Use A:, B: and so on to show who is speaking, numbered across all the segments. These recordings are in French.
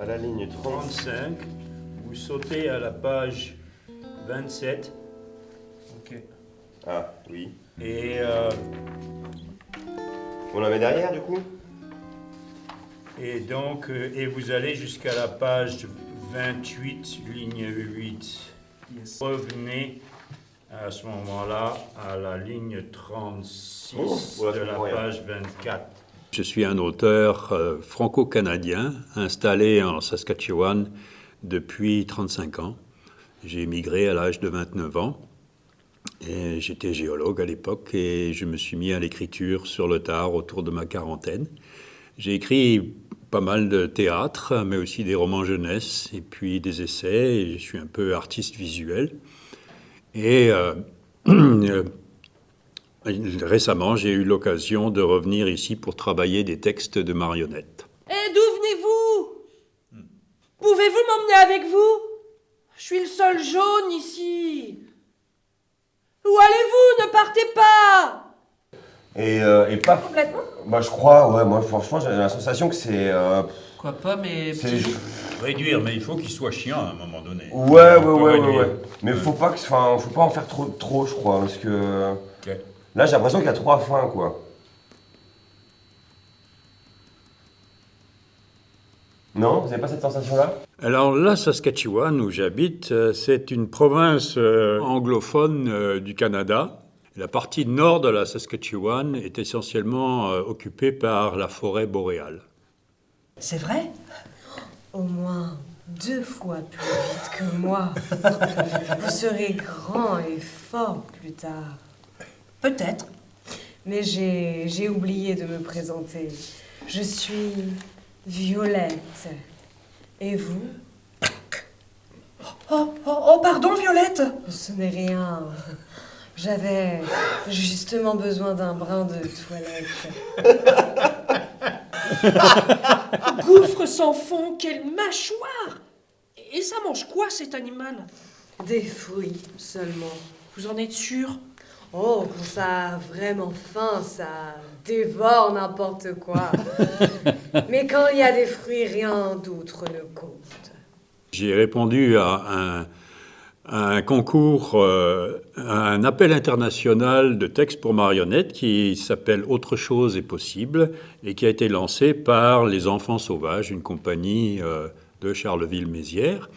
A: À la ligne
B: 35, vous sautez à la page 27.
C: Ok.
A: Ah, oui.
B: Et
A: On la met derrière, du coup?
B: donc, et vous allez jusqu'à la page 28, ligne 8.
C: Yes.
B: Revenez à ce moment-là à la ligne 36
A: voilà,
B: de
A: je
B: la
A: comprends rien.
B: page 24. Je suis un auteur franco-canadien installé en Saskatchewan depuis 35 ans. J'ai émigré à l'âge de 29 ans. Et j'étais géologue à l'époque et je me suis mis à l'écriture sur le tard autour de ma quarantaine. J'ai écrit pas mal de théâtre, mais aussi des romans jeunesse et puis des essais. Et je suis un peu artiste visuel. Et récemment, j'ai eu l'occasion de revenir ici pour travailler des textes de marionnettes.
D: Et d'où venez-vous? Pouvez-vous m'emmener avec vous? Je suis le seul jaune ici. Où allez-vous? Ne partez pas!
A: Et paf.
D: Complètement?
A: Bah, je crois, ouais, moi, franchement, j'ai la sensation que c'est.
C: Quoi pas, mais...
A: c'est.
B: Réduire, mais il faut qu'il soit chiant à un moment donné.
A: Ouais,
B: On peut réduire.
A: ouais. Mais faut pas en faire trop, je crois, parce que.
B: Ok.
A: Là, j'ai l'impression qu'il y a trop à fin, quoi. Non, vous avez pas cette sensation-là?
B: Alors la Saskatchewan, où j'habite, c'est une province anglophone du Canada. La partie nord de la Saskatchewan est essentiellement occupée par la forêt boréale.
D: C'est vrai? Au moins 2 fois plus vite que moi. Vous serez grand et fort plus tard.
C: Peut-être.
D: Mais j'ai oublié de me présenter. Je suis Violette. Et vous?
C: Oh, pardon, Violette.
D: Ce n'est rien. J'avais justement besoin d'un brin de toilette.
E: Gouffre sans fond, quelle mâchoire! Et ça mange quoi, cet animal?
D: Des fruits seulement.
E: Vous en êtes sûr?
D: Oh, quand ça a vraiment faim, ça dévore n'importe quoi. Mais quand il y a des fruits, rien d'autre ne compte.
B: J'ai répondu à un concours, un appel international de textes pour marionnettes qui s'appelle Autre chose est possible et qui a été lancé par Les Enfants Sauvages, une compagnie de Charleville-Mézières.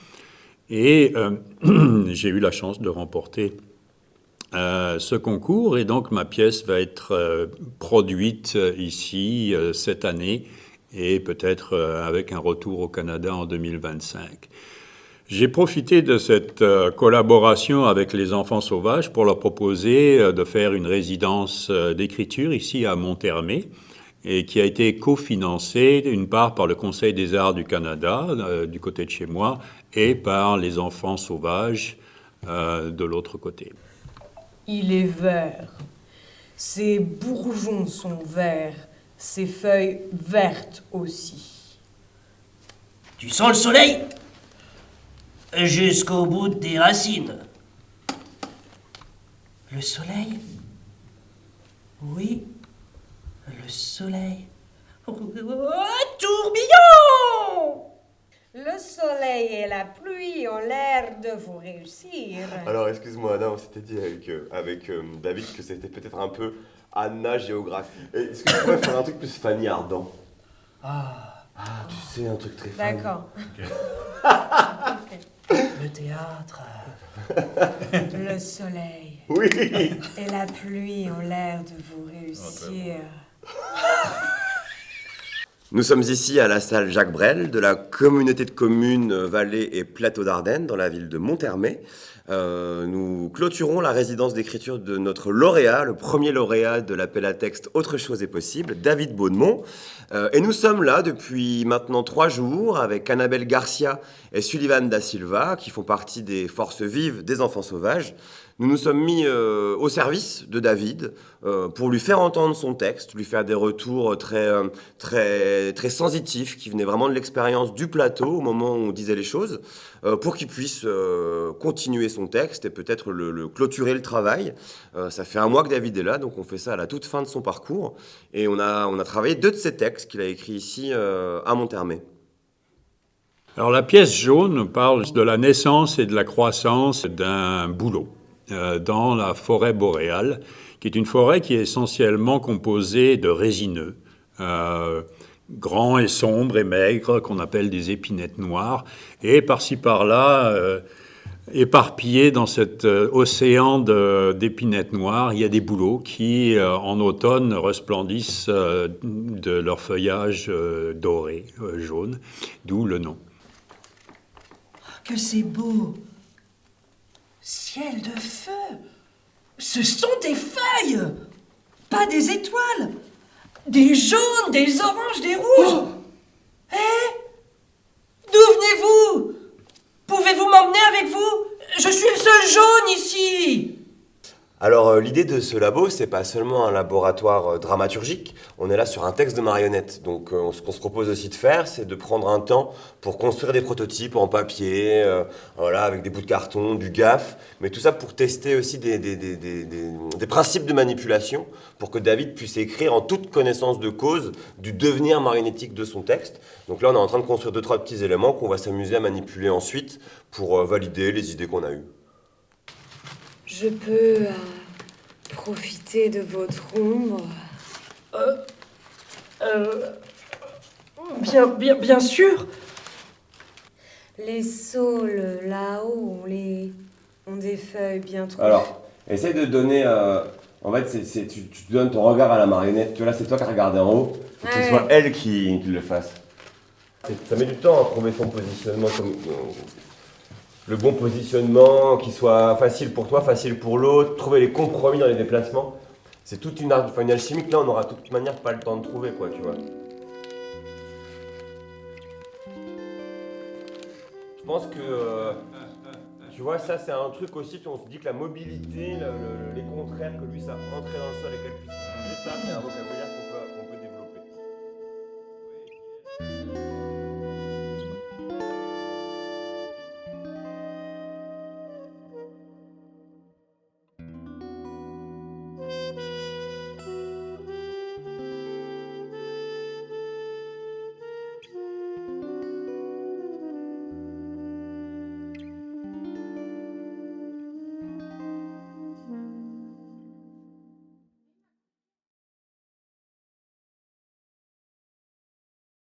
B: Et j'ai eu la chance de remporter ce concours et donc ma pièce va être produite ici cette année et peut-être avec un retour au Canada en 2025. J'ai profité de cette collaboration avec les Enfants Sauvages pour leur proposer de faire une résidence d'écriture ici à Monthermé et qui a été cofinancée d'une part par le Conseil des Arts du Canada, du côté de chez moi, et par les Enfants Sauvages de l'autre côté.
D: Il est vert. Ses bourgeons sont verts. Ses feuilles vertes aussi.
C: Tu sens le soleil? Jusqu'au bout des racines. Le soleil? Oui, le soleil. Tourbillon!
D: Le soleil et la pluie ont l'air de vous réussir.
A: Alors, excuse-moi, Anna, on s'était dit avec David que c'était peut-être un peu Anna Géographie. Est-ce que tu pourrais faire un truc plus Fanny Ardant? Ah, tu sais, un truc très Fanny.
D: D'accord.
C: Le théâtre.
D: Le soleil
A: Oui.
D: et la pluie ont l'air de vous réussir.
A: Nous sommes ici à la salle Jacques Brel de la communauté de communes Vallée et Plateau d'Ardennes dans la ville de Monthermé. Nous clôturons la résidence d'écriture de notre lauréat, le premier lauréat de l'appel à texte Autre chose est possible, David Baudemont. Et nous sommes là depuis maintenant 3 jours avec Annabelle Garcia et Sullivan da Silva qui font partie des forces vives des Enfants Sauvages. Nous nous sommes mis au service de David pour lui faire entendre son texte, lui faire des retours très sensitifs qui venaient vraiment de l'expérience du plateau au moment où on disait les choses, pour qu'il puisse continuer son texte et peut-être le clôturer le travail. Ça fait 1 mois que David est là, donc on fait ça à la toute fin de son parcours. Et on a travaillé 2 de ses textes qu'il a écrits ici à Monthermé.
B: Alors la pièce jaune parle de la naissance et de la croissance d'un bouleau dans la forêt boréale, qui est une forêt qui est essentiellement composée de résineux, grands et sombres et maigres, qu'on appelle des épinettes noires, et par-ci par-là, éparpillés dans cet océan d'épinettes noires, il y a des bouleaux qui, en automne, resplendissent de leur feuillage doré, jaune, d'où le nom.
C: Que c'est beau! Ciel de feu! Ce sont des feuilles! Pas des étoiles! Des jaunes, des oranges, des rouges!
D: D'où venez-vous? Pouvez-vous m'emmener avec vous? Je suis le seul jaune ici.
A: Alors l'idée de ce labo, c'est pas seulement un laboratoire dramaturgique, on est là sur un texte de marionnette. Donc ce qu'on se propose aussi de faire, c'est de prendre un temps pour construire des prototypes en papier, voilà, avec des bouts de carton, du gaff, mais tout ça pour tester aussi des principes de manipulation, pour que David puisse écrire en toute connaissance de cause du devenir marionnettique de son texte. Donc là, on est en train de construire 2-3 petits éléments qu'on va s'amuser à manipuler ensuite pour valider les idées qu'on a eues.
F: Je peux profiter de votre ombre.
E: Bien sûr.
F: Les saules là-haut ont des feuilles bien trop.
A: Alors, essaye de donner... en fait, tu donnes ton regard à la marionnette. Tu vois, là, c'est toi qui as regardé en haut. Faut que ce soit elle qui le fasse. Ça met du temps à trouver son positionnement. Le bon positionnement, qui soit facile pour toi, facile pour l'autre. Trouver les compromis dans les déplacements. C'est toute une alchimie que là, on n'aura de toute manière pas le temps de trouver, quoi, tu vois. Je pense que... tu vois, ça c'est un truc aussi, on se dit que la mobilité, les contraires, que lui ça rentrait dans le sol et qu'elle puisse bouger, ça c'est un vocabulaire